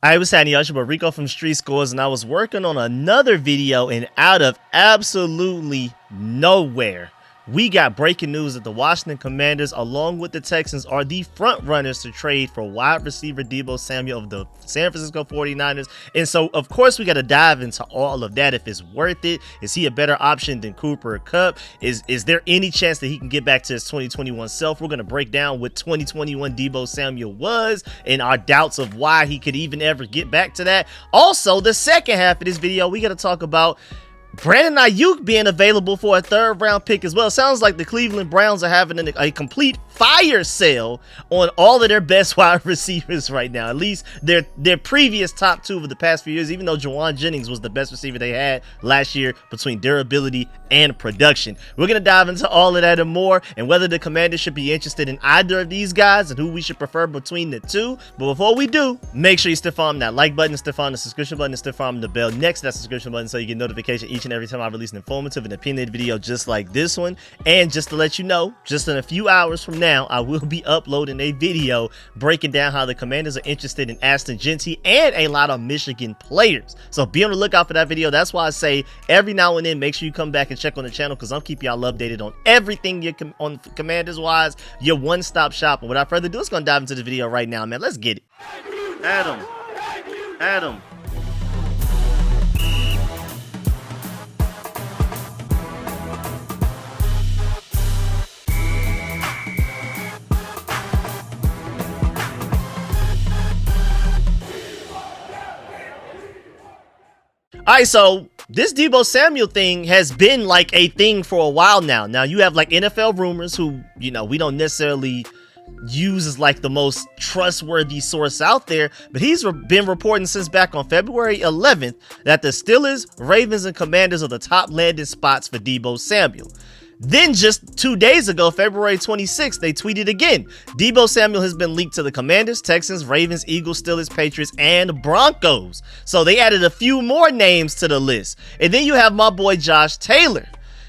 I was happening, y'all. It's your boy Rico from StreetScores, and I was working on another video, and out of absolutely nowhere, we got breaking news that the Washington Commanders, along with the Texans, are the front runners to trade for wide receiver Deebo Samuel of the San Francisco 49ers. And so, of course, we got to dive into all of that. If it's worth it, is he a better option than Cooper or Kupp? Is there any chance that he can get back to his 2021 self? We're going to break down what 2021 Deebo Samuel was and our doubts of why he could even ever get back to that. Also, the second half of this video, we got to talk about Brandon Aiyuk being available for a third-round pick as well. It sounds like the Cleveland Browns are having a complete fire sale on all of their best wide receivers right now. At least their previous top two of the past few years, even though Juwan Jennings was the best receiver they had last year between durability and production. We're going to dive into all of that and more, and whether the Commanders should be interested in either of these guys and who we should prefer between the two. But before we do, make sure you stiff arm that like button, stiff arm the subscription button, and stiff arm the bell next to that subscription button so you get notification each and every time I release an informative and opinionated video just like this one. And just to let you know, just in a few hours from now, I will be uploading a video breaking down how the Commanders are interested in Ashton Jeanty and a lot of Michigan players. So be on the lookout for that video. That's why I say every now and then, make sure you come back and check on the channel, because I'm keeping y'all updated on everything on Commanders wise, your one-stop shop. And without further ado, let's go dive into the video right now, man. Let's get it. Adam. All right, so this Deebo Samuel thing has been like a thing for a while now. Now you have like NFL rumors who, you know, we don't necessarily use as like the most trustworthy source out there, but he's been reporting since back on February 11th that the Steelers, Ravens, and Commanders are the top landing spots for Deebo Samuel. Then just 2 days ago, February 26th, they tweeted again. Deebo Samuel has been linked to the Commanders, Texans, Ravens, Eagles, Steelers, Patriots, and Broncos. So they added a few more names to the list. And then you have my boy Josh Taylor.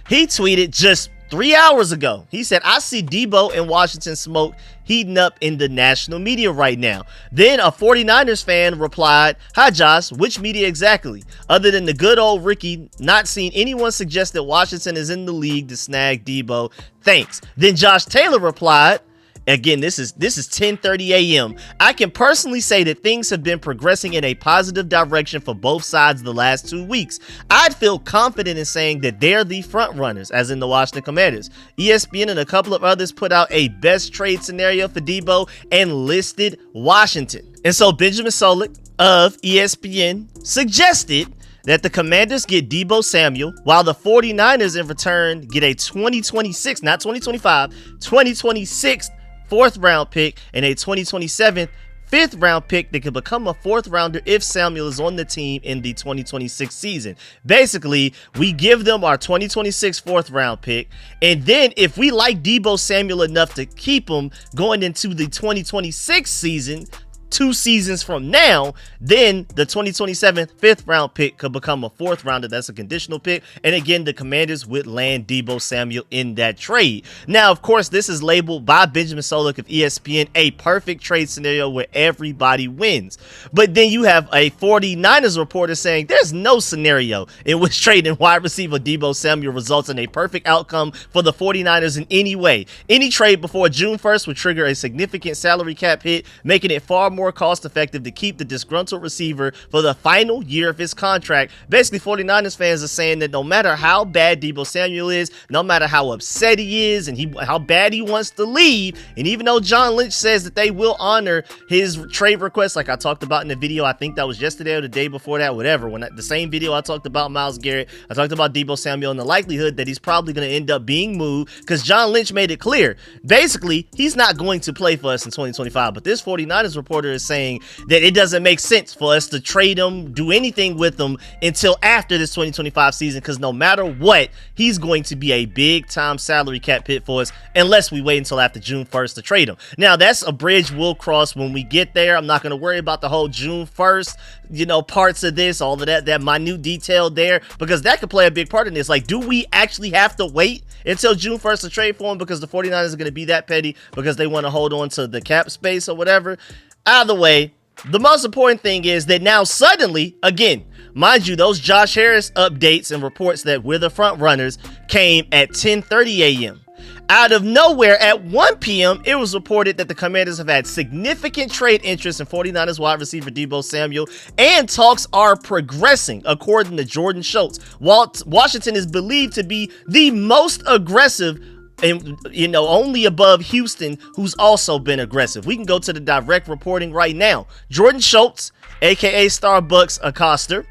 He tweeted just 3 hours ago. He said, I see Deebo and Washington smoke heating up in the national media right now. Then a 49ers fan replied, hi Josh, which media exactly? Other than the good old Ricky, not seen anyone suggest that Washington is in the league to snag Deebo. Thanks. Then Josh Taylor replied, again, this is 10:30 a.m. I can personally say that things have been progressing in a positive direction for both sides the last 2 weeks. I'd feel confident in saying that they're the front runners, as in the Washington Commanders. ESPN and a couple of others put out a best trade scenario for Deebo and listed Washington. And so Benjamin Solik of ESPN suggested that the Commanders get Deebo Samuel, while the 49ers in return get a 2026, not 2025, 2026 fourth round pick and a 2027 fifth round pick that could become a fourth rounder if Samuel is on the team in the 2026 season. Basically, we give them our 2026 fourth round pick, and then if we like Deebo Samuel enough to keep him going into the 2026 season, 2 seasons from now, then the 2027 fifth round pick could become a fourth rounder. That's a conditional pick. And again, the Commanders would land Deebo Samuel in that trade. Now, of course, this is labeled by Benjamin Solik of ESPN a perfect trade scenario where everybody wins. But then you have a 49ers reporter saying there's no scenario in which trading wide receiver Deebo Samuel results in a perfect outcome for the 49ers in any way. Any trade before June 1st would trigger a significant salary cap hit, making it far more cost effective to keep the disgruntled receiver for the final year of his contract. Basically, 49ers fans are saying that no matter how bad Deebo Samuel is, no matter how upset he is and how bad he wants to leave, and even though John Lynch says that they will honor his trade request, like I talked about in the video, I think that was yesterday or the day before that, whatever, the same video I talked about Myles Garrett, I talked about Deebo Samuel and the likelihood that he's probably going to end up being moved, because John Lynch made it clear, basically, he's not going to play for us in 2025, but this 49ers reporter is saying that it doesn't make sense for us to trade him, do anything with him until after this 2025 season, because no matter what, he's going to be a big time salary cap hit for us unless we wait until after June 1st to trade him. Now, that's a bridge we'll cross when we get there. I'm not going to worry about the whole June 1st, you know, parts of this, all of that minute detail there, because that could play a big part in this. Like, do we actually have to wait until June 1st to trade for him because the 49ers are going to be that petty because they want to hold on to the cap space or whatever? Either way, the most important thing is that now suddenly, again, mind you, those Josh Harris updates and reports that we're the front runners came at 10:30 a.m. Out of nowhere, at 1 p.m., it was reported that the Commanders have had significant trade interest in 49ers wide receiver Deebo Samuel, and talks are progressing, according to Jordan Schultz. Washington is believed to be the most aggressive, and only above Houston, who's also been aggressive. We can go to the direct reporting right now. Jordan Schultz, aka Starbucks Acosta,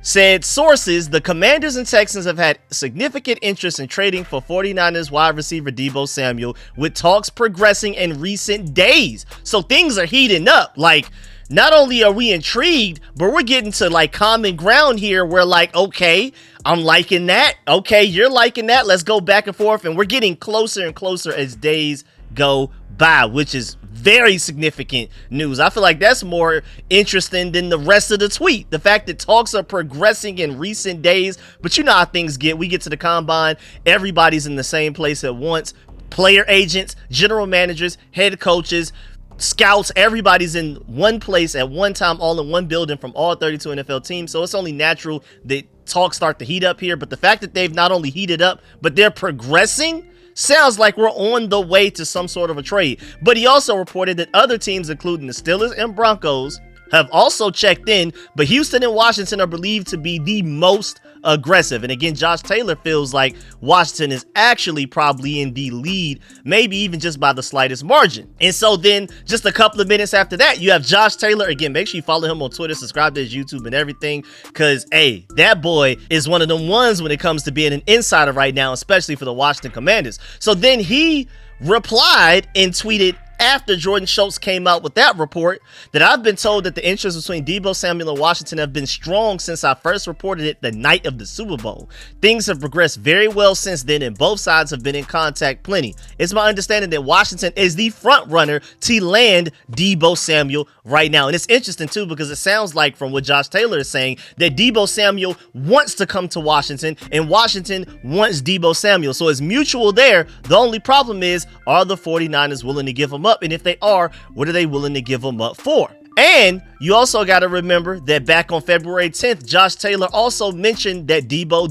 said sources, the Commanders and Texans have had significant interest in trading for 49ers wide receiver Deebo Samuel, with talks progressing in recent days. So things are heating up. Like, not only are we intrigued, but we're getting to like common ground here. We're like, okay, I'm liking that. Okay, you're liking that. Let's go back and forth. And we're getting closer and closer as days go by, which is very significant news. I feel like that's more interesting than the rest of the tweet. The fact that talks are progressing in recent days, but you know how things get. We get to the combine, everybody's in the same place at once. Player agents, general managers, head coaches, scouts, everybody's in one place at one time, all in one building from all 32 NFL teams. So it's only natural that talks start to heat up here. But the fact that they've not only heated up, but they're progressing, sounds like we're on the way to some sort of a trade. But he also reported that other teams, including the Steelers and Broncos, have also checked in, but Houston and Washington are believed to be the most aggressive. And again, Josh Taylor feels like Washington is actually probably in the lead, maybe even just by the slightest margin. And so then just a couple of minutes after that, you have Josh Taylor. Again, make sure you follow him on Twitter, subscribe to his YouTube and everything, because hey, that boy is one of them ones when it comes to being an insider right now, especially for the Washington Commanders. So then he replied and tweeted, after Jordan Schultz came out with that report, that I've been told that the interest between Deebo Samuel and Washington have been strong since I first reported it the night of the Super Bowl. Things have progressed very well since then, and both sides have been in contact plenty. It's my understanding that Washington is the front runner to land Deebo Samuel right now. And it's interesting too, because it sounds like from what Josh Taylor is saying that Deebo Samuel wants to come to Washington and Washington wants Deebo Samuel. So it's mutual there. The only problem is, are the 49ers willing to give him up? And if they are, what are they willing to give him up for? And you also got to remember that back on February 10th, Josh Taylor also mentioned that Deebo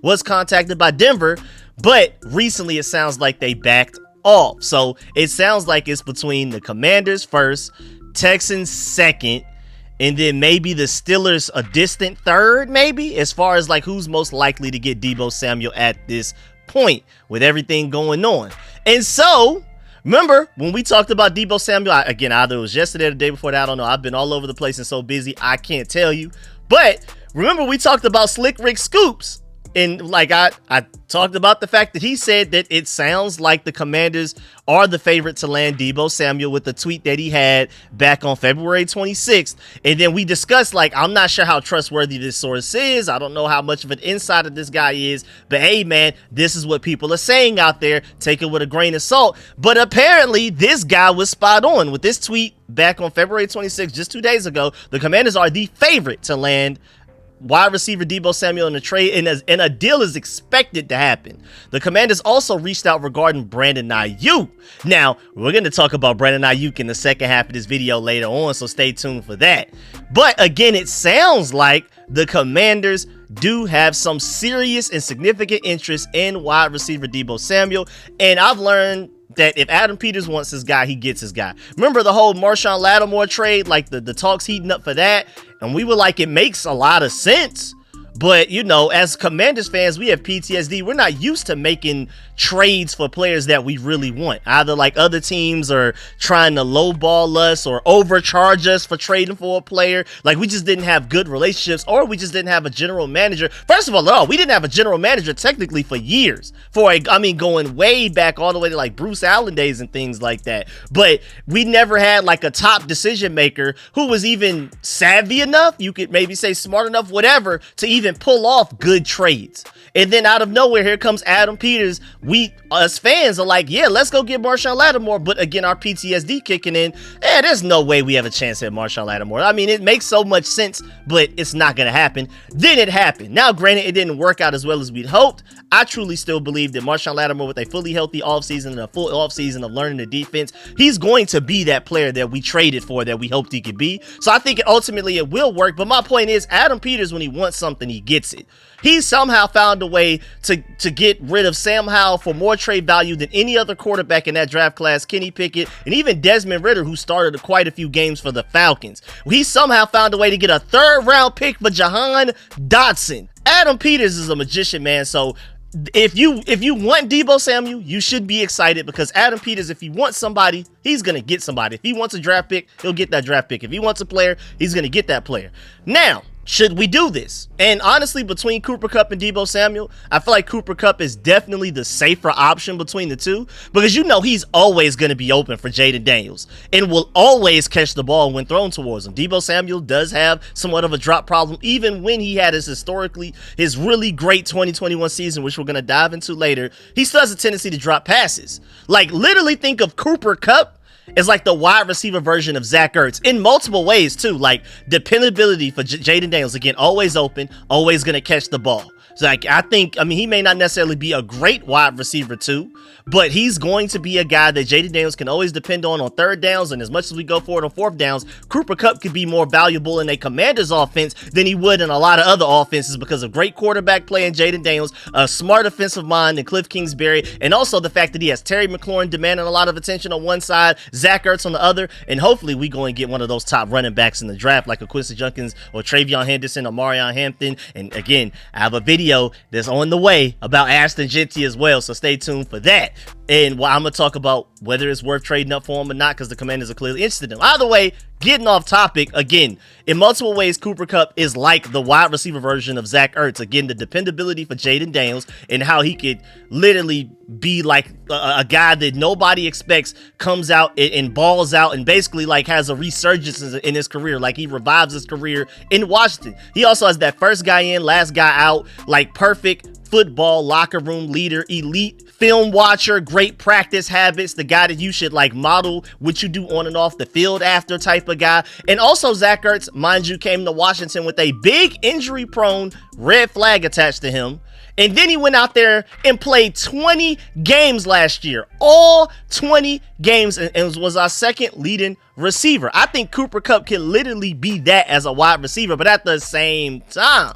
was contacted by Denver, but recently it sounds like they backed off. So it sounds like it's between the Commanders first, Texans second, and then maybe the Steelers a distant third, maybe, as far as like who's most likely to get Deebo Samuel at this point with everything going on. And so remember when we talked about Deebo Samuel, again, either it was yesterday or the day before that, I don't know. I've been all over the place and so busy, I can't tell you. But remember we talked about Slick Rick Scoops. And like I talked about the fact that he said that it sounds like the Commanders are the favorite to land Deebo Samuel with the tweet that he had back on February 26th. And then we discussed, like, I'm not sure how trustworthy this source is. I don't know how much of an insider this guy is. But hey, man, this is what people are saying out there. Take it with a grain of salt. But apparently this guy was spot on with this tweet back on February 26th, just 2 days ago. The Commanders are the favorite to land wide receiver Deebo Samuel in a trade, and a deal is expected to happen. The Commanders also reached out regarding Brandon Aiyuk. Now, we're going to talk about Brandon Aiyuk in the second half of this video later on, so stay tuned for that. But again, it sounds like the Commanders do have some serious and significant interest in wide receiver Deebo Samuel, and I've learned that if Adam Peters wants his guy, he gets his guy. Remember the whole Marshawn Lattimore trade, like the talks heating up for that, and we were like, it makes a lot of sense. But, you know, as Commanders fans, we have PTSD. We're not used to making trades for players that we really want. Either like other teams are trying to lowball us or overcharge us for trading for a player. Like we just didn't have good relationships, or we just didn't have a general manager. First of all, no, we didn't have a general manager technically for years. Going way back all the way to like Bruce Allen days and things like that. But we never had like a top decision maker who was even savvy enough, you could maybe say smart enough, whatever, to even pull off good trades. And then out of nowhere, here comes Adam Peters. We, as fans, are like, yeah, let's go get Marshawn Lattimore. But again, our PTSD kicking in. There's no way we have a chance at Marshawn Lattimore. I mean, it makes so much sense, but it's not going to happen. Then it happened. Now, granted, it didn't work out as well as we'd hoped. I truly still believe that Marshawn Lattimore, with a fully healthy offseason and a full offseason of learning the defense, he's going to be that player that we traded for, that we hoped he could be. So I think ultimately it will work. But my point is, Adam Peters, when he wants something, he gets it. He somehow found a way to get rid of Sam Howell for more trade value than any other quarterback in that draft class, Kenny Pickett, and even Desmond Ridder, who started quite a few games for the Falcons. He somehow found a way to get a third-round pick for Jahan Dotson. Adam Peters is a magician, man, so if you want Deebo Samuel, you should be excited, because Adam Peters, if he wants somebody, he's going to get somebody. If he wants a draft pick, he'll get that draft pick. If he wants a player, he's going to get that player. Now, should we do this? And honestly, between Cooper Kupp and Deebo Samuel, I feel like Cooper Kupp is definitely the safer option between the two, because you know he's always going to be open for Jaden Daniels and will always catch the ball when thrown towards him. Deebo Samuel does have somewhat of a drop problem, even when he had his really great 2021 season, which we're going to dive into later. He still has a tendency to drop passes. Like, literally think of Cooper Kupp is like the wide receiver version of Zach Ertz in multiple ways too. Like, dependability for Jaden Daniels, again, always open, always going to catch the ball. So like, I mean, he may not necessarily be a great wide receiver too, but he's going to be a guy that Jaden Daniels can always depend on third downs. And as much as we go for it on fourth downs, Cooper Kupp could be more valuable in a Commanders offense than he would in a lot of other offenses, because of great quarterback play in Jaden Daniels, a smart offensive mind in Cliff Kingsbury, and also the fact that he has Terry McLaurin demanding a lot of attention on one side, Zach Ertz on the other, and hopefully we go and get one of those top running backs in the draft, like a Quincy Junkins or Travion Henderson or Marion Hampton. And again, I have a video that's on the way about Ashton Jeanty as well, so stay tuned for that. And I'm going to talk about whether it's worth trading up for him or not, because the Commanders are clearly interested in him. Either way, getting off topic, again, in multiple ways, Cooper Kupp is like the wide receiver version of Zach Ertz. Again, the dependability for Jaden Daniels and how he could literally be like a guy that nobody expects, comes out and balls out and basically like has a resurgence in his career. Like, he revives his career in Washington. He also has that first guy in, last guy out, like perfect football locker room leader, elite film watcher, great practice habits, the guy that you should like model what you do on and off the field after type of guy. And also Zach Ertz, mind you, came to Washington with a big injury prone red flag attached to him. And then he went out there and played 20 games last year, all 20 games, and was our second leading receiver. I think Cooper Kupp can literally be that as a wide receiver, but at the same time,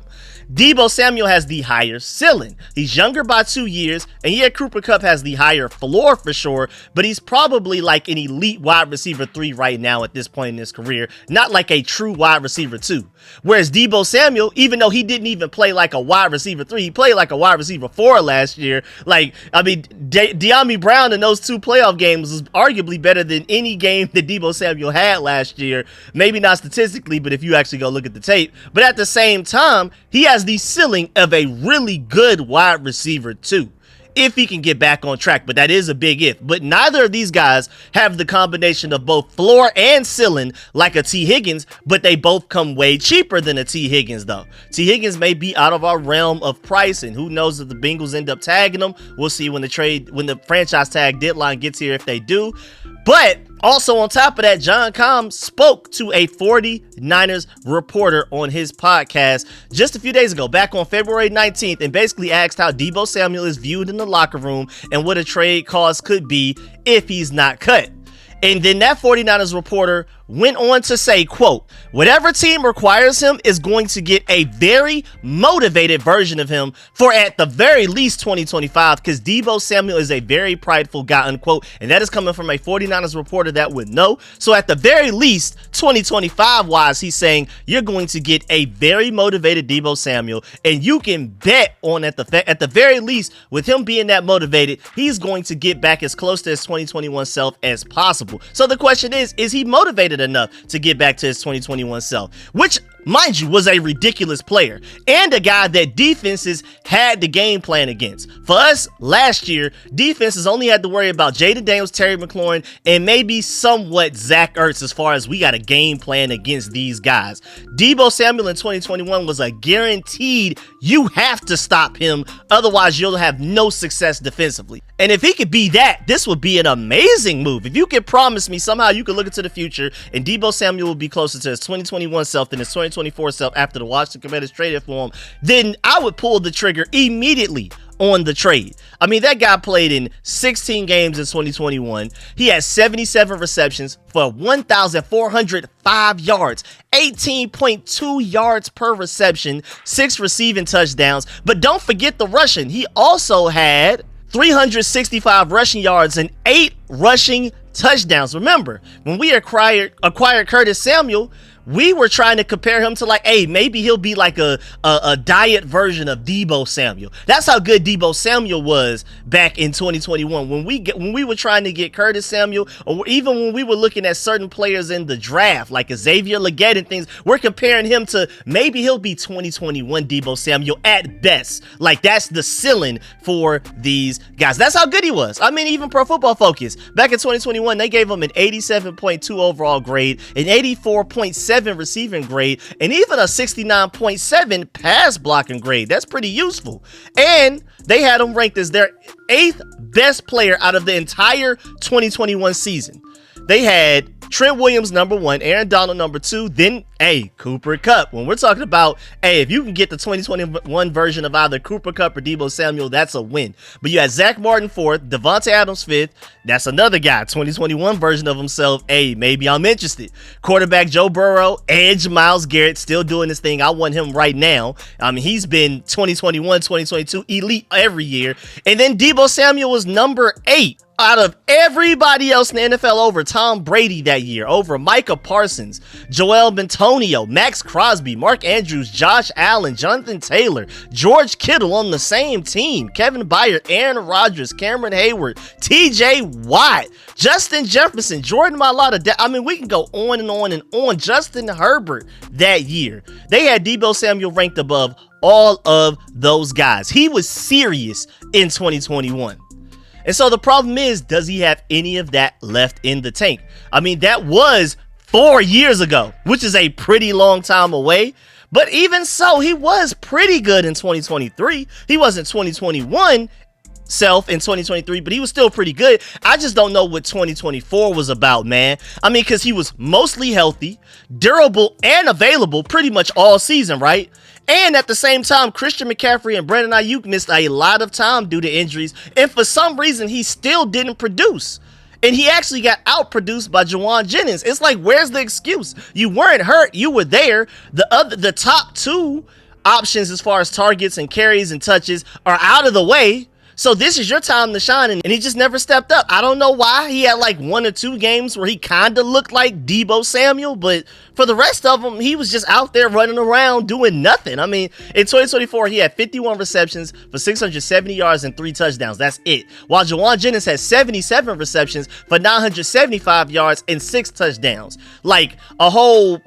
Deebo Samuel has the higher ceiling. He's younger by 2 years, and yeah, Cooper Kupp has the higher floor for sure, but he's probably like an elite wide receiver 3 right now at this point in his career, not like a true wide receiver 2. Whereas Deebo Samuel, even though he didn't even play like a wide receiver 3, he played like a wide receiver 4 last year. Like, I mean, De'Ami Brown in those 2 playoff games was arguably better than any game that Deebo Samuel had last year. Maybe not statistically, but if you actually go look at the tape. But at the same time, he has the ceiling of a really good wide receiver too, if he can get back on track, but that is a big if. But neither of these guys have the combination of both floor and ceiling like a T. Higgins, but they both come way cheaper than a T. Higgins though. T. Higgins may be out of our realm of price, and who knows if the Bengals end up tagging him. We'll see when the franchise tag deadline gets here, if they do. But also on top of that, John Comm spoke to a 49ers reporter on his podcast just a few days ago, back on February 19th, and basically asked how Deebo Samuel is viewed in the locker room and what a trade cost could be if he's not cut. And then that 49ers reporter went on to say, quote, "Whatever team requires him is going to get a very motivated version of him for at the very least 2025, because Deebo Samuel is a very prideful guy," unquote. And that is coming from a 49ers reporter that would know. So at the very least, 2025 wise, he's saying you're going to get a very motivated Deebo Samuel, and you can bet on at the very least, with him being that motivated, he's going to get back as close to his 2021 self as possible. So the question is he motivated enough to get back to his 2021 self, which, mind you, was a ridiculous player and a guy that defenses had the game plan against. For us last year, defenses only had to worry about Jaden Daniels, Terry McLaurin, and maybe somewhat Zach Ertz as far as we got a game plan against these guys. Deebo Samuel in 2021 was a guaranteed you have to stop him, otherwise you'll have no success defensively. And if he could be that, this would be an amazing move. If you could promise me somehow you could look into the future and Deebo Samuel will be closer to his 2021 self than his 2024 self after the Washington Commanders traded for him, then I would pull the trigger immediately on the trade. I mean, that guy played in 16 games in 2021. He had 77 receptions for 1,405 yards, 18.2 yards per reception, 6 receiving touchdowns. But don't forget the rushing. He also had 365 rushing yards and 8 rushing touchdowns. Remember, when we acquired Curtis Samuel, we were trying to compare him to like, hey, maybe he'll be like a diet version of Deebo Samuel. That's how good Deebo Samuel was back in 2021. When we were trying to get Curtis Samuel, or even when we were looking at certain players in the draft, like Xavier Legette and things, we're comparing him to maybe he'll be 2021 Deebo Samuel at best. Like, that's the ceiling for these guys. That's how good he was. I mean, even Pro Football Focus, back in 2021, they gave him an 87.2 overall grade, an 84.7 receiving grade, and even a 69.7 pass blocking grade. That's pretty useful. And they had him ranked as their 8th best player out of the entire 2021 season. They had Trent Williams number 1, Aaron Donald number 2, then Cooper Kupp. When we're talking about, if you can get the 2021 version of either Cooper Kupp or Deebo Samuel, that's a win. But you had Zach Martin 4th, Devontae Adams 5th. That's another guy, 2021 version of himself. Maybe I'm interested. Quarterback Joe Burrow, edge Myles Garrett, still doing this thing. I want him right now. I mean, he's been 2021, 2022 elite every year. And then Deebo Samuel was number 8. Out of everybody else in the NFL over Tom Brady that year, over Micah Parsons, Joel Bentonio, Max Crosby, Mark Andrews, Josh Allen, Jonathan Taylor, George Kittle on the same team, Kevin Byard, Aaron Rodgers, Cameron Hayward, TJ Watt, Justin Jefferson, Jordan Mailata. I mean, we can go on and on and on. Justin Herbert that year. They had Deebo Samuel ranked above all of those guys. He was serious in 2021. And so the problem is, does he have any of that left in the tank? I mean, that was 4 years ago, which is a pretty long time away. But even so, he was pretty good in 2023. He wasn't 2021 self in 2023, but he was still pretty good. I just don't know what 2024 was about, man. I mean, because he was mostly healthy, durable, and available pretty much all season, right? And at the same time, Christian McCaffrey and Brandon Aiyuk missed a lot of time due to injuries. And for some reason, he still didn't produce. And he actually got outproduced by Jauan Jennings. It's like, where's the excuse? You weren't hurt. You were there. The top 2 options as far as targets and carries and touches are out of the way. So this is your time to shine, and he just never stepped up. I don't know why. He had like 1 or 2 games where he kind of looked like Deebo Samuel, but for the rest of them, he was just out there running around doing nothing. I mean, in 2024, he had 51 receptions for 670 yards and 3 touchdowns. That's it. While Jauan Jennings had 77 receptions for 975 yards and 6 touchdowns. Like a whole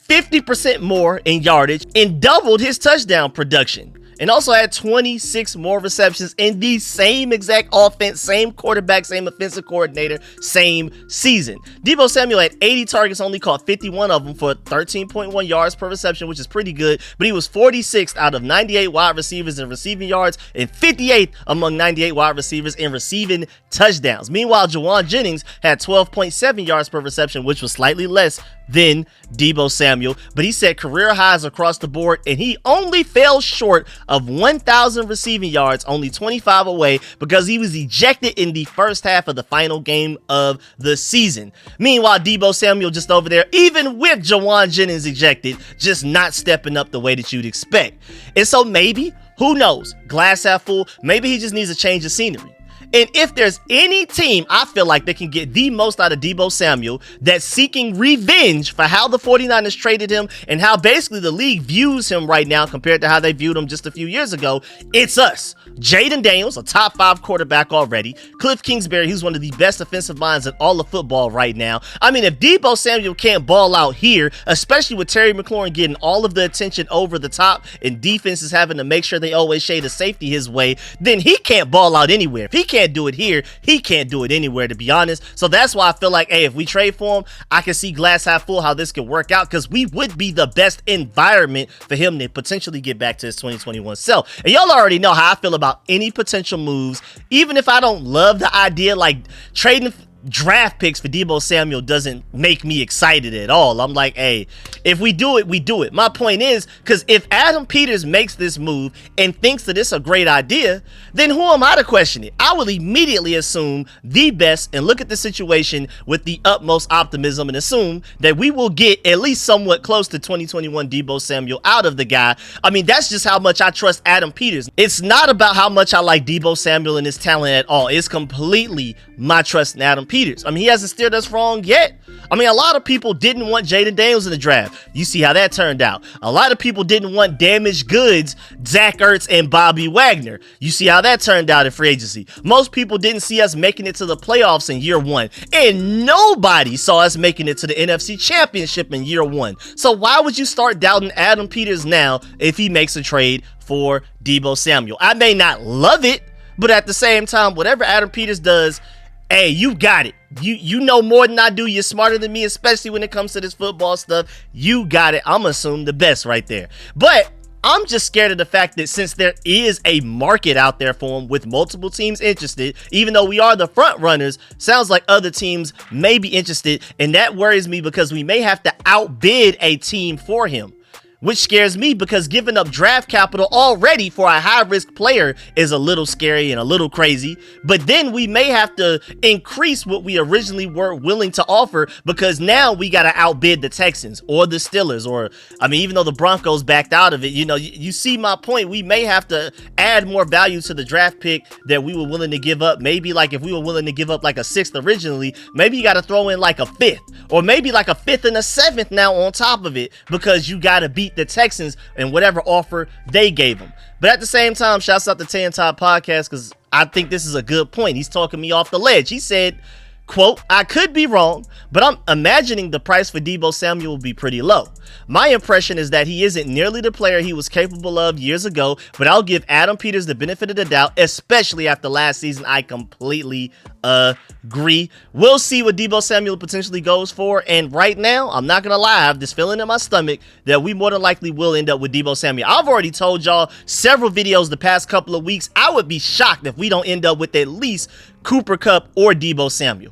50% more in yardage and doubled his touchdown production. And also had 26 more receptions in the same exact offense, same quarterback, same offensive coordinator, same season. Deebo Samuel had 80 targets, only caught 51 of them for 13.1 yards per reception, which is pretty good. But he was 46th out of 98 wide receivers in receiving yards and 58th among 98 wide receivers in receiving touchdowns. Meanwhile, Jauan Jennings had 12.7 yards per reception, which was slightly less than Deebo Samuel, but he set career highs across the board, and he only fell short of 1,000 receiving yards, only 25 away, because he was ejected in the first half of the final game of the season. Meanwhile, Deebo Samuel just over there, even with Jauan Jennings ejected, just not stepping up the way that you'd expect. And so maybe, who knows, glass half full, maybe he just needs a change of scenery. And if there's any team I feel like that can get the most out of Deebo Samuel, that's seeking revenge for how the 49ers traded him and how basically the league views him right now compared to how they viewed him just a few years ago, it's us. Jaden Daniels, a top 5 quarterback already. Cliff Kingsbury, who's one of the best offensive minds in all of football right now. I mean, if Deebo Samuel can't ball out here, especially with Terry McLaurin getting all of the attention over the top and defenses having to make sure they always shade a safety his way, then he can't ball out anywhere. If he can't do it here, he can't do it anywhere, to be honest. So that's why I feel like, hey, if we trade for him, I can see glass half full how this could work out, because we would be the best environment for him to potentially get back to his 2021 self. And y'all already know how I feel about any potential moves, even if I don't love the idea, like trading draft picks for Deebo Samuel doesn't make me excited at all. I'm like, hey, if we do it, we do it. My point is, because if Adam Peters makes this move and thinks that it's a great idea, then who am I to question it? I will immediately assume the best and look at the situation with the utmost optimism and assume that we will get at least somewhat close to 2021 Deebo Samuel out of the guy. I mean, that's just how much I trust Adam Peters. It's not about how much I like Deebo Samuel and his talent at all. It's completely my trust in Adam Peters. I mean, he hasn't steered us wrong yet. I mean, a lot of people didn't want Jaden Daniels in the draft. You see how that turned out. A lot of people didn't want damaged goods, Zach Ertz and Bobby Wagner. You see how that turned out in free agency. Most people didn't see us making it to the playoffs in year one. And nobody saw us making it to the NFC Championship in year one. So why would you start doubting Adam Peters now if he makes a trade for Deebo Samuel? I may not love it, but at the same time, whatever Adam Peters does, hey, you got it. You know more than I do. You're smarter than me, especially when it comes to this football stuff. You got it. I'm assuming the best right there. But I'm just scared of the fact that since there is a market out there for him with multiple teams interested, even though we are the front runners, sounds like other teams may be interested. And that worries me because we may have to outbid a team for him, which scares me because giving up draft capital already for a high-risk player is a little scary and a little crazy. But then we may have to increase what we originally were willing to offer because now we got to outbid the Texans or the Steelers, or, I mean, even though the Broncos backed out of it, you know, you see my point. We may have to add more value to the draft pick that we were willing to give up. Maybe like if we were willing to give up like a 6th originally, maybe you got to throw in like a 5th, or maybe like a 5th and a 7th now on top of it because you got to beat the Texans and whatever offer they gave him. But at the same time, shouts out to Tan Top Podcast because I think this is a good point. He's talking me off the ledge. He said, quote, I could be wrong, but I'm imagining the price for Deebo Samuel will be pretty low. My impression is that he isn't nearly the player he was capable of years ago, but I'll give Adam Peters the benefit of the doubt, especially after last season. I completely agree. We'll see what Deebo Samuel potentially goes for, and right now, I'm not gonna lie, I have this feeling in my stomach that we more than likely will end up with Deebo Samuel. I've already told y'all several videos the past couple of weeks, I would be shocked if we don't end up with at least Cooper Kupp or Deebo Samuel.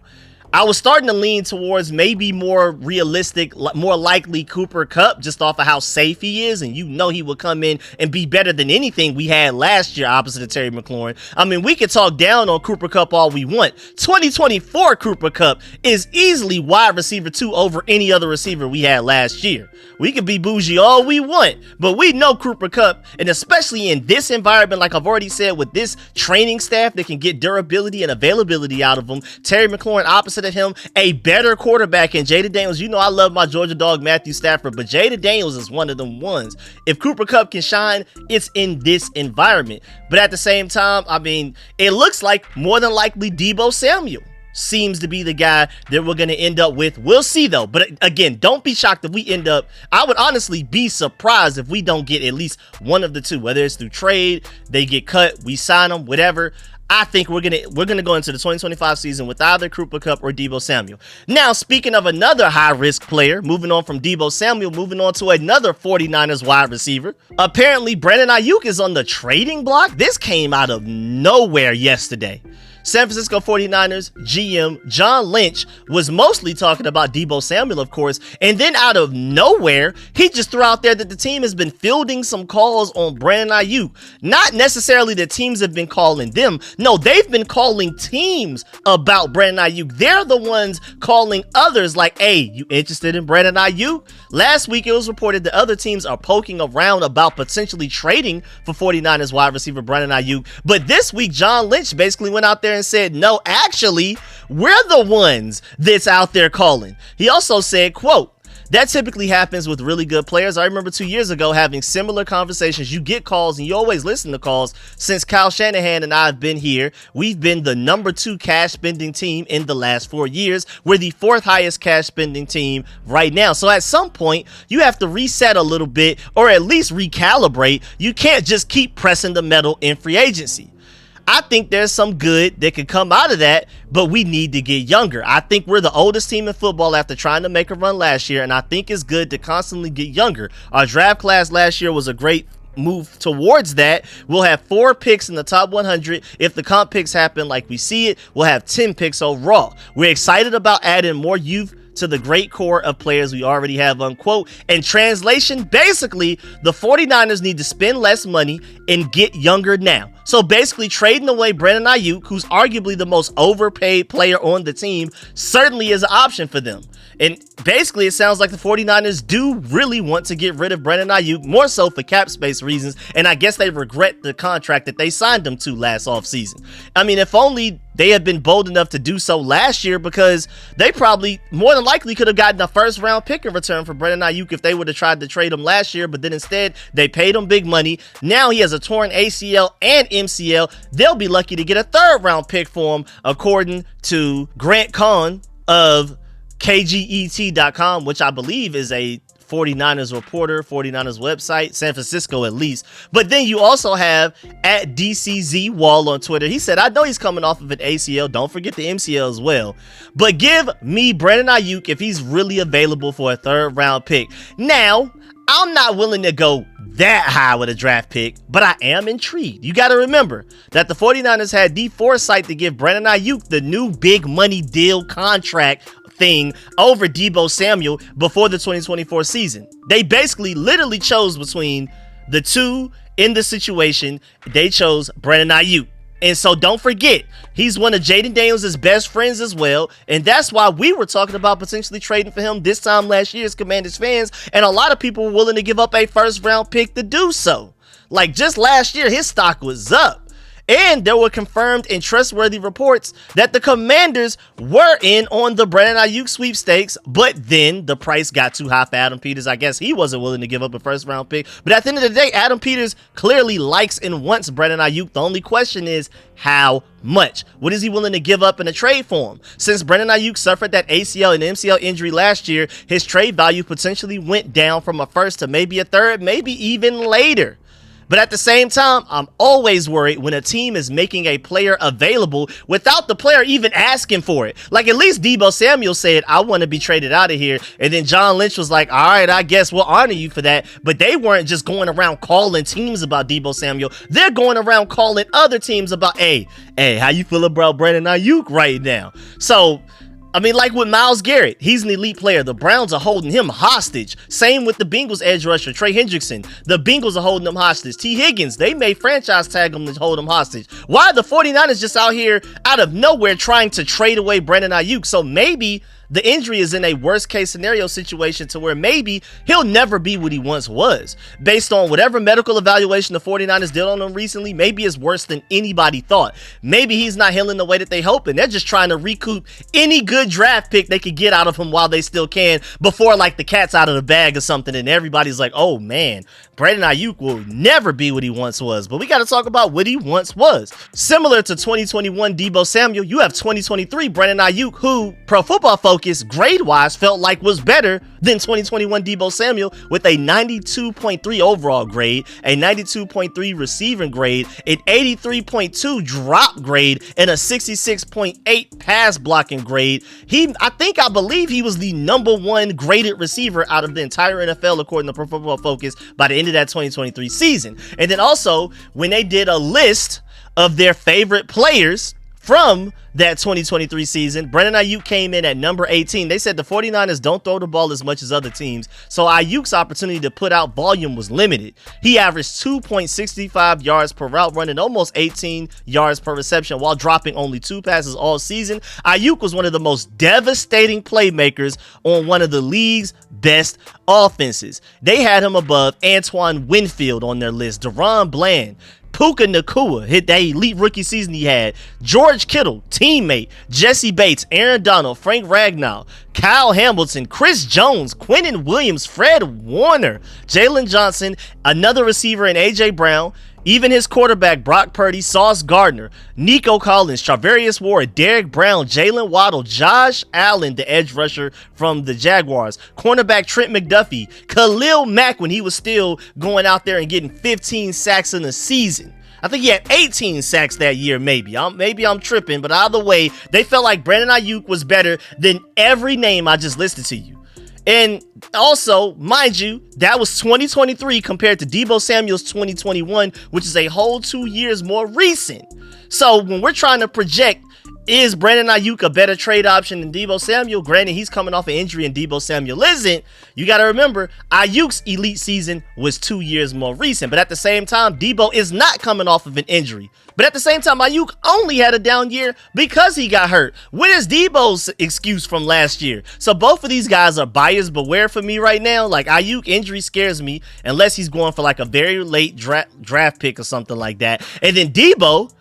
I was starting to lean towards maybe more realistic, more likely Cooper Kupp just off of how safe he is. And you know he will come in and be better than anything we had last year opposite of Terry McLaurin. I mean, we could talk down on Cooper Kupp all we want. 2024 Cooper Kupp is easily wide receiver 2 over any other receiver we had last year. We could be bougie all we want, but we know Cooper Kupp, and especially in this environment, like I've already said, with this training staff that can get durability and availability out of him, Terry McLaurin opposite of him, a better quarterback in Jaden Daniels. You know I love my Georgia dog Matthew Stafford, but Jaden Daniels is one of them ones. If Cooper Kupp can shine, it's in this environment. But at the same time, I mean, it looks like more than likely Deebo Samuel seems to be the guy that we're going to end up with. We'll see though. But again, don't be shocked if we end up, I would honestly be surprised if we don't get at least one of the two, whether it's through trade, they get cut, we sign them, whatever. I think we're gonna go into the 2025 season with either Cooper Kupp or Deebo Samuel. Now, speaking of another high-risk player, moving on from Deebo Samuel, moving on to another 49ers wide receiver. Apparently, Brandon Aiyuk is on the trading block. This came out of nowhere yesterday. San Francisco 49ers GM John Lynch was mostly talking about Deebo Samuel, of course, and then out of nowhere, he just threw out there that the team has been fielding some calls on Brandon Aiyuk. Not necessarily that teams have been calling them. No, they've been calling teams about Brandon Aiyuk. They're the ones calling others like, hey, you interested in Brandon Aiyuk? Last week, it was reported that other teams are poking around about potentially trading for 49ers wide receiver Brandon Aiyuk. But this week, John Lynch basically went out there and said, no, actually, we're the ones that's out there calling. He also said, quote, that typically happens with really good players. I remember 2 years ago having similar conversations. You get calls and you always listen to calls. Since Kyle Shanahan and I have been here, we've been the number 2 cash spending team in the last 4 years. We're the 4th highest cash spending team right now. So at some point, you have to reset a little bit or at least recalibrate. You can't just keep pressing the metal in free agency. I think there's some good that could come out of that, but we need to get younger. I think we're the oldest team in football after trying to make a run last year, and I think it's good to constantly get younger. Our draft class last year was a great move towards that. We'll have 4 picks in the top 100. If the comp picks happen like we see it, we'll have 10 picks overall. We're excited about adding more youth to the great core of players we already have, unquote. In translation, basically, the 49ers need to spend less money and get younger now. So basically, trading away Brandon Aiyuk, who's arguably the most overpaid player on the team, certainly is an option for them. And basically, it sounds like the 49ers do really want to get rid of Brandon Aiyuk, more so for cap space reasons, and I guess they regret the contract that they signed him to last offseason. I mean, if only they had been bold enough to do so last year, because they probably, more than likely, could have gotten a first-round pick in return for Brandon Aiyuk if they would have tried to trade him last year, but then instead, they paid him big money. Now he has a torn ACL and MCL. They'll be lucky to get a third-round pick for him, according to Grant Cohn of KGET.com, which I believe is a 49ers reporter, 49ers website, San Francisco at least. But then you also have at DCZ Wall on Twitter. He said, I know he's coming off of an ACL. Don't forget the MCL as well. But give me Brandon Aiyuk if he's really available for a third round pick. Now, I'm not willing to go that high with a draft pick, but I am intrigued. You got to remember that the 49ers had the foresight to give Brandon Aiyuk the new big money deal contract thing over Deebo Samuel before the 2024 season. They basically literally chose between the two in the situation. They chose Brandon Aiyuk. And so don't forget, he's one of Jaden Daniels' best friends as well. And that's why we were talking about potentially trading for him this time last year as Commanders fans. And a lot of people were willing to give up a first round pick to do so. Like just last year, his stock was up. And there were confirmed and trustworthy reports that the Commanders were in on the Brandon Aiyuk sweepstakes, but then the price got too high for Adam Peters. I guess he wasn't willing to give up a first-round pick. But at the end of the day, Adam Peters clearly likes and wants Brandon Aiyuk. The only question is, how much? What is he willing to give up in a trade for him? Since Brandon Aiyuk suffered that ACL and MCL injury last year, his trade value potentially went down from a first to maybe a third, maybe even later. But at the same time, I'm always worried when a team is making a player available without the player even asking for it. Like at least Deebo Samuel said, I want to be traded out of here. And then John Lynch was like, all right, I guess we'll honor you for that. But they weren't just going around calling teams about Deebo Samuel. They're going around calling other teams about, hey, how you feel about Brandon Aiyuk right now? So, I mean, like with Myles Garrett, he's an elite player. The Browns are holding him hostage. Same with the Bengals edge rusher, Trey Hendrickson. The Bengals are holding him hostage. T. Higgins, they may franchise tag him to hold him hostage. Why are the 49ers just out here, out of nowhere, trying to trade away Brandon Aiyuk? So maybe the injury is in a worst case scenario situation to where maybe he'll never be what he once was. Based on whatever medical evaluation the 49ers did on him recently, maybe it's worse than anybody thought. Maybe he's not healing the way that they hope, and they're just trying to recoup any good draft pick they could get out of him while they still can before like the cat's out of the bag or something, and everybody's like, oh man, Brandon Aiyuk will never be what he once was. But we got to talk about what he once was. Similar to 2021 Deebo Samuel, you have 2023 Brandon Aiyuk, who Pro Football Focus grade-wise felt like was better than 2021 Deebo Samuel, with a 92.3 overall grade, a 92.3 receiving grade, an 83.2 drop grade, and a 66.8 pass blocking grade. I believe he was the #1 graded receiver out of the entire NFL according to Pro Football Focus by the end of that 2023 season. And then also, when they did a list of their favorite players from that 2023 season, Brandon Aiyuk came in at number 18. They said the 49ers don't throw the ball as much as other teams, so Aiyuk's opportunity to put out volume was limited. He averaged 2.65 yards per route run and almost 18 yards per reception while dropping only 2 passes all season. Aiyuk was one of the most devastating playmakers on one of the league's best offenses. They had him above Antoine Winfield on their list, Deron Bland, Puka Nacua, hit that elite rookie season he had, George Kittle, teammate, Jesse Bates, Aaron Donald, Frank Ragnow, Kyle Hamilton, Chris Jones, Quinnen Williams, Fred Warner, Jalen Johnson, another receiver in A.J. Brown, even his quarterback, Brock Purdy, Sauce Gardner, Nico Collins, Charvarius Ward, Derek Brown, Jalen Waddle, Josh Allen, the edge rusher from the Jaguars, cornerback Trent McDuffie, Khalil Mack when he was still going out there and getting 15 sacks in a season. I think he had 18 sacks that year, maybe. I'm tripping, but either way, they felt like Brandon Aiyuk was better than every name I just listed to you. And also, mind you, that was 2023 compared to Deebo Samuel's 2021, which is a whole 2 years more recent. So when we're trying to project, is Brandon Aiyuk a better trade option than Deebo Samuel? Granted, he's coming off an injury and Deebo Samuel isn't. You got to remember, Aiyuk's elite season was 2 years more recent. But at the same time, Deebo is not coming off of an injury. But at the same time, Aiyuk only had a down year because he got hurt. What is Deebo's excuse from last year? So both of these guys are buyers beware for me right now. Like, Aiyuk injury scares me unless he's going for like a very late draft pick or something like that. And then Deebo,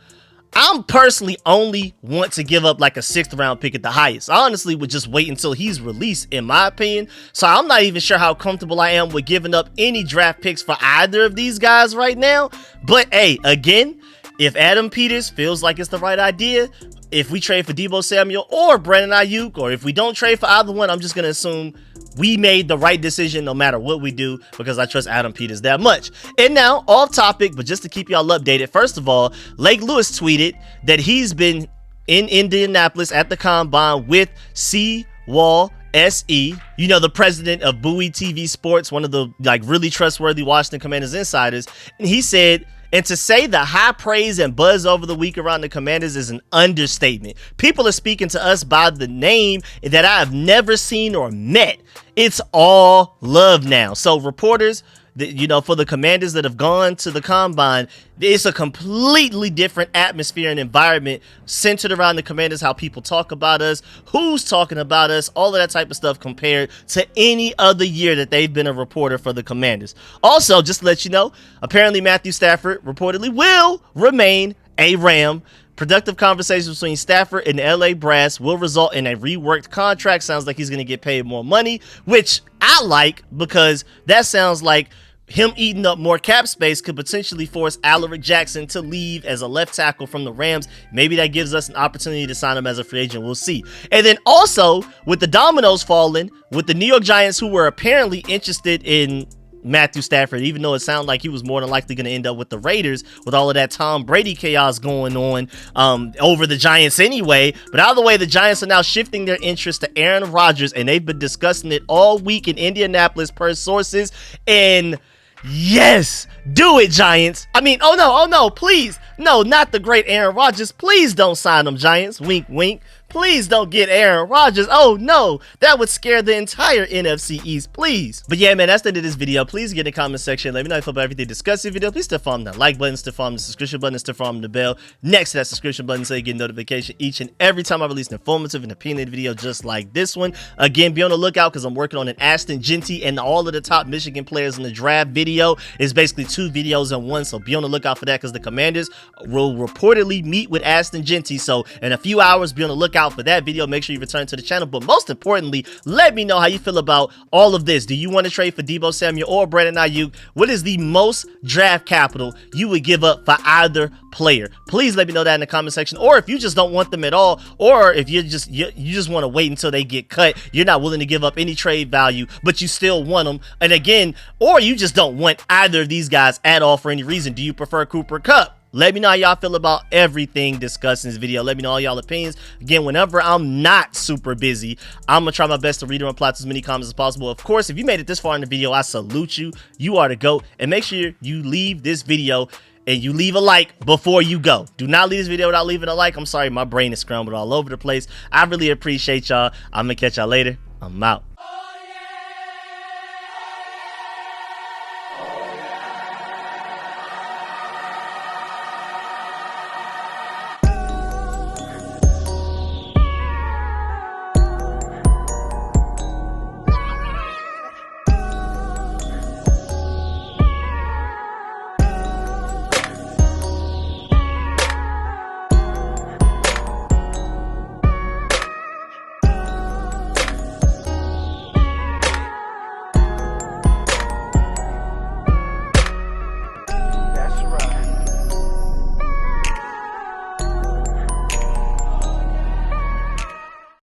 I'm personally only want to give up like a 6th round pick at the highest. I honestly would just wait until he's released, in my opinion. So I'm not even sure how comfortable I am with giving up any draft picks for either of these guys right now. But hey, again, if Adam Peters feels like it's the right idea, if we trade for Deebo Samuel or Brandon Aiyuk, or if we don't trade for either one, I'm just going to assume we made the right decision no matter what we do, because I trust Adam Peters that much. And now, off topic, but just to keep y'all updated, first of all, Lake Lewis tweeted that he's been in Indianapolis at the Combine with C-Wall SE, you know, the president of Bowie TV Sports, one of the like really trustworthy Washington Commanders insiders. And he said, and to say the high praise and buzz over the week around the Commanders is an understatement. People are speaking to us by the name that I have never seen or met. It's all love now. So reporters, you know, for the Commanders that have gone to the Combine, it's a completely different atmosphere and environment centered around the Commanders, how people talk about us, who's talking about us, all of that type of stuff compared to any other year that they've been a reporter for the Commanders. Also, just to let you know, apparently Matthew Stafford reportedly will remain a Ram. Productive conversations between Stafford and the LA Brass will result in a reworked contract. Sounds like he's going to get paid more money, which I like, because that sounds like him eating up more cap space could potentially force Alaric Jackson to leave as a left tackle from the Rams. Maybe that gives us an opportunity to sign him as a free agent. We'll see. And then also, with the dominoes falling, with the New York Giants, who were apparently interested in Matthew Stafford, even though it sounded like he was more than likely going to end up with the Raiders with all of that Tom Brady chaos going on over the Giants anyway. But either way, the Giants are now shifting their interest to Aaron Rodgers, and they've been discussing it all week in Indianapolis per sources. And yes, do it, Giants. I mean, oh no, please. No, not the great Aaron Rodgers. Please don't sign them, Giants. Wink, wink. Please don't get Aaron Rodgers. Oh no, that would scare the entire NFC East, please. But yeah, man, that's the end of this video. Please get in the comment section. Let me know if you feel about everything discussed in the video. Please still farm the like button, still farm the subscription button, still farm the bell next to that subscription button so you get notification each and every time I release an informative and opinionated video just like this one. Again, be on the lookout because I'm working on an Ashton Jeanty and all of the top Michigan players in the draft video. It's basically 2 videos in one, so be on the lookout for that because the Commanders will reportedly meet with Ashton Jeanty. So in a few hours, be on the lookout for that video. Make sure you return to the channel, but most importantly, let me know how you feel about all of this. Do you want to trade for Deebo Samuel or Brandon Aiyuk? What is the most draft capital you would give up for either player? Please let me know that in the comment section. Or if you just don't want them at all, or if you just want to wait until they get cut, you're not willing to give up any trade value, but you still want them. And again, or you just don't want either of these guys at all for any reason. Do you prefer Kupp or Kupp? Let me know how y'all feel about everything discussed in this video. Let me know all y'all opinions. Again, whenever I'm not super busy, I'm going to try my best to read and reply to as many comments as possible. Of course, if you made it this far in the video, I salute you. You are the GOAT. And make sure you leave this video and you leave a like before you go. Do not leave this video without leaving a like. I'm sorry, my brain is scrambled all over the place. I really appreciate y'all. I'm going to catch y'all later. I'm out.